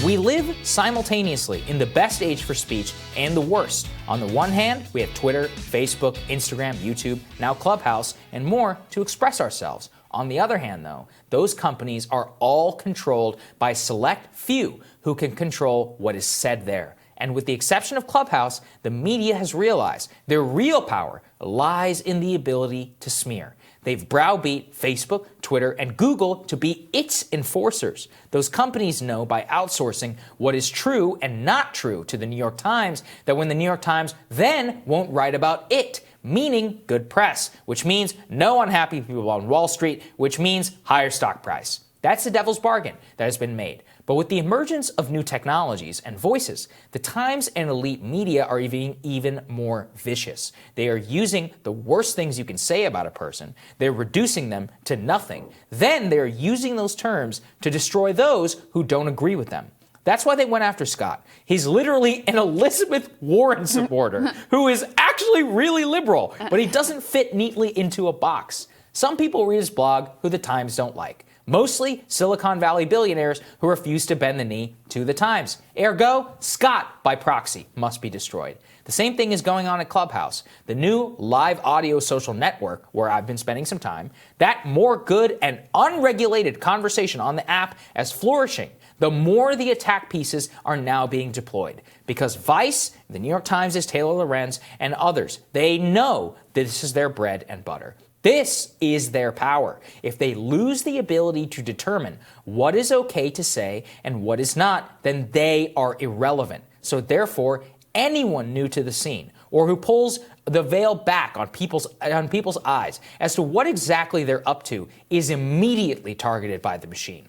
We live simultaneously in the best age for speech and the worst. On the one hand, we have Twitter, Facebook, Instagram, YouTube, now Clubhouse, and more to express ourselves. On the other hand, though, those companies are all controlled by a select few who can control what is said there. And with the exception of Clubhouse, the media has realized their real power lies in the ability to smear. They've browbeat Facebook, Twitter, and Google to be its enforcers. Those companies know by outsourcing what is true and not true to the New York Times that when the New York Times then won't write about it, meaning good press, which means no unhappy people on Wall Street, which means higher stock price. That's the devil's bargain that has been made. But with the emergence of new technologies and voices, the Times and elite media are even more vicious. They are using the worst things you can say about a person. They're reducing them to nothing. Then they're using those terms to destroy those who don't agree with them. That's why they went after Scott. He's literally an Elizabeth Warren supporter who is actually really liberal, but he doesn't fit neatly into a box. Some people read his blog who the Times don't like. Mostly Silicon Valley billionaires who refuse to bend the knee to the Times. Ergo, Scott, by proxy, must be destroyed. The same thing is going on at Clubhouse, the new live audio social network where I've been spending some time. That more good and unregulated conversation on the app is flourishing. The more the attack pieces are now being deployed. Because Vice, the New York Times' Taylor Lorenz, and others, they know this is their bread and butter. This is their power. If they lose the ability to determine what is okay to say and what is not, then they are irrelevant. So therefore, anyone new to the scene or who pulls the veil back on people's eyes as to what exactly they're up to is immediately targeted by the machine.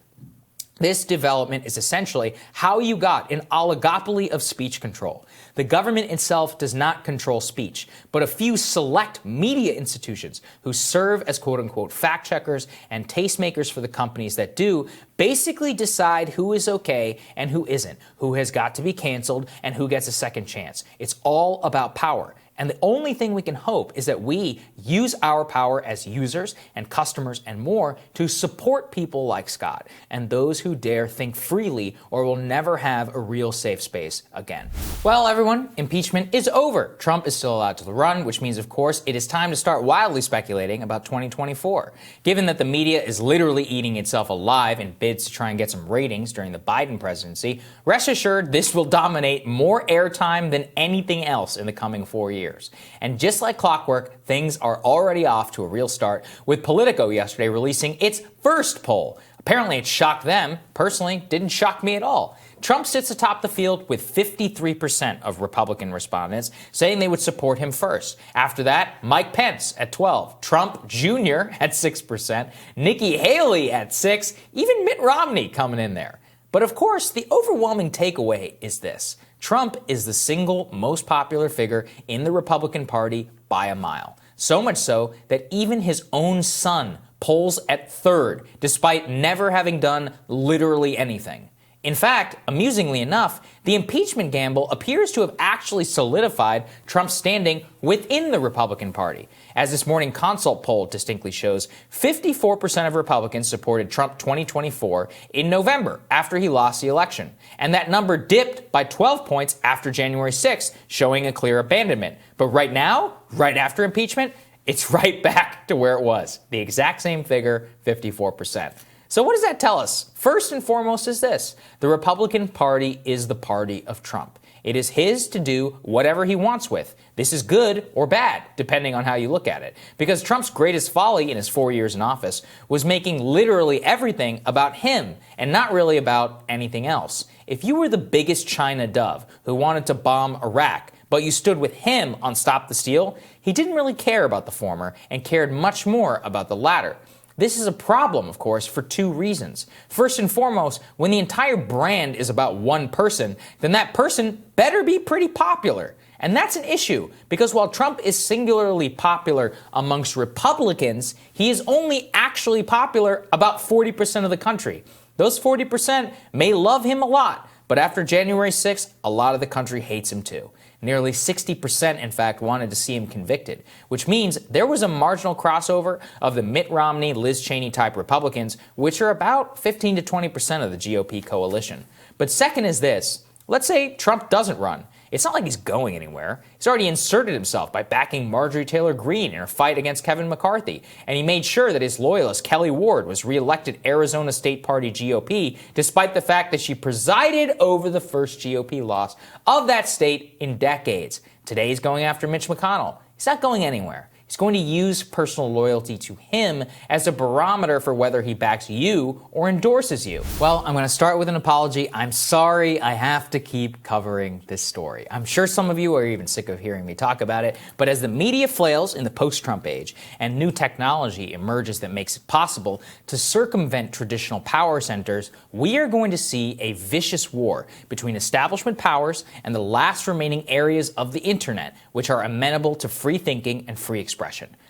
This development is essentially how you got an oligopoly of speech control. The government itself does not control speech, but a few select media institutions who serve as quote-unquote fact-checkers and tastemakers for the companies that do basically decide who is okay and who isn't, who has got to be canceled and who gets a second chance. It's all about power. And the only thing we can hope is that we use our power as users and customers and more to support people like Scott and those who dare think freely or will never have a real safe space again. Well, everyone, impeachment is over. Trump is still allowed to run, which means, of course, it is time to start wildly speculating about 2024. Given that the media is literally eating itself alive in bids to try and get some ratings during the Biden presidency, rest assured this will dominate more airtime than anything else in the coming 4 years. And just like clockwork, things are already off to a real start, with Politico yesterday releasing its first poll. Apparently it shocked them. Personally, didn't shock me at all. Trump sits atop the field with 53% of Republican respondents saying they would support him first. After that, Mike Pence at 12%, Trump Jr. at 6%, Nikki Haley at 6%, even Mitt Romney coming in there. But of course, the overwhelming takeaway is this. Trump is the single most popular figure in the Republican Party by a mile. So much so that even his own son polls at third, despite never having done literally anything. In fact, amusingly enough, the impeachment gamble appears to have actually solidified Trump's standing within the Republican Party. As this morning Consult poll distinctly shows, 54% of Republicans supported Trump 2024 in November after he lost the election. And that number dipped by 12 points after January 6th, showing a clear abandonment. But right now, right after impeachment, it's right back to where it was. The exact same figure, 54%. So what does that tell us? First and foremost is this. The Republican Party is the party of Trump. It is his to do whatever he wants with. This is good or bad, depending on how you look at it. Because Trump's greatest folly in his 4 years in office was making literally everything about him and not really about anything else. If you were the biggest China dove who wanted to bomb Iraq, but you stood with him on Stop the Steal, he didn't really care about the former and cared much more about the latter. This is a problem, of course, for two reasons. First and foremost, when the entire brand is about one person, then that person better be pretty popular. And that's an issue, because while Trump is singularly popular amongst Republicans, he is only actually popular about 40% of the country. Those 40% may love him a lot, but after January 6th, a lot of the country hates him too. Nearly 60%, in fact, wanted to see him convicted, which means there was a marginal crossover of the Mitt Romney, Liz Cheney type Republicans, which are about 15 to 20% of the GOP coalition. But second is this. Let's say Trump doesn't run. It's not like he's going anywhere. He's already inserted himself by backing Marjorie Taylor Greene in her fight against Kevin McCarthy, and he made sure that his loyalist Kelly Ward was reelected Arizona State Party GOP, despite the fact that she presided over the first GOP loss of that state in decades. Today he's going after Mitch McConnell. He's not going anywhere. He's going to use personal loyalty to him as a barometer for whether he backs you or endorses you. Well, I'm going to start with an apology. I'm sorry I have to keep covering this story. I'm sure some of you are even sick of hearing me talk about it, but as the media flails in the post-Trump age and new technology emerges that makes it possible to circumvent traditional power centers, we are going to see a vicious war between establishment powers and the last remaining areas of the internet, which are amenable to free thinking and free expression.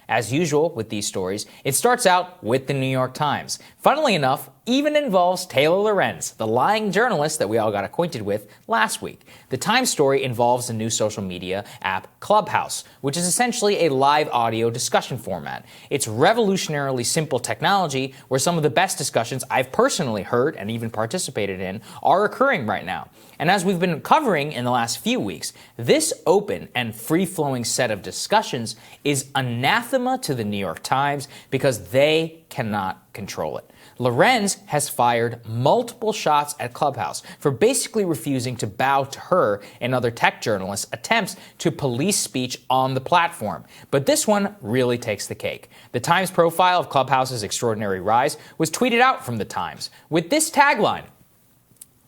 As usual with these stories, it starts out with the New York Times. Funnily enough, even involves Taylor Lorenz, the lying journalist that we all got acquainted with last week. The Times story involves the new social media app Clubhouse, which is essentially a live audio discussion format. It's revolutionarily simple technology where some of the best discussions I've personally heard and even participated in are occurring right now. And as we've been covering in the last few weeks, this open and free-flowing set of discussions is anathema to the New York Times because they cannot control it. Lorenz has fired multiple shots at Clubhouse for basically refusing to bow to her and other tech journalists' attempts to police speech on the platform. But this one really takes the cake. The Times profile of Clubhouse's extraordinary rise was tweeted out from the Times with this tagline: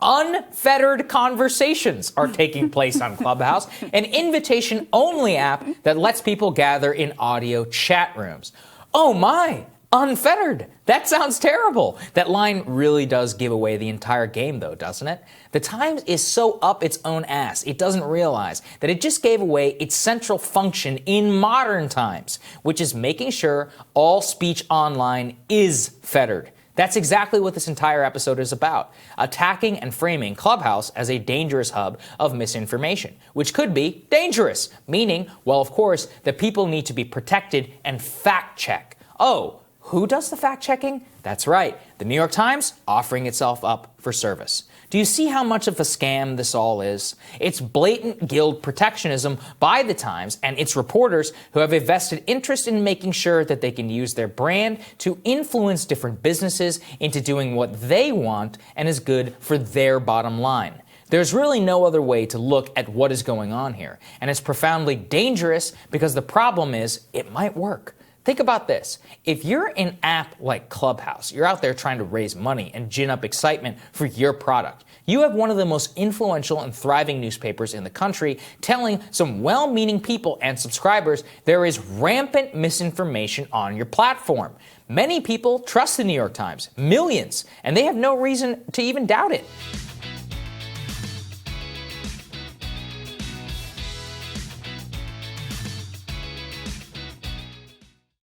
"Unfettered conversations are taking place on Clubhouse, an invitation-only app that lets people gather in audio chat rooms." Oh my! Unfettered. That sounds terrible. That line really does give away the entire game, though, doesn't it? The Times is so up its own ass, it doesn't realize that it just gave away its central function in modern times, which is making sure all speech online is fettered. That's exactly what this entire episode is about, attacking and framing Clubhouse as a dangerous hub of misinformation, which could be dangerous, meaning, well, of course, that people need to be protected and fact-check. Oh, who does the fact-checking? That's right, the New York Times offering itself up for service. Do you see how much of a scam this all is? It's blatant guild protectionism by the Times and its reporters who have a vested interest in making sure that they can use their brand to influence different businesses into doing what they want and is good for their bottom line. There's really no other way to look at what is going on here, and it's profoundly dangerous because the problem is it might work. Think about this. If you're an app like Clubhouse, you're out there trying to raise money and gin up excitement for your product. You have one of the most influential and thriving newspapers in the country telling some well-meaning people and subscribers there is rampant misinformation on your platform. Many people trust the New York Times, millions, and they have no reason to even doubt it.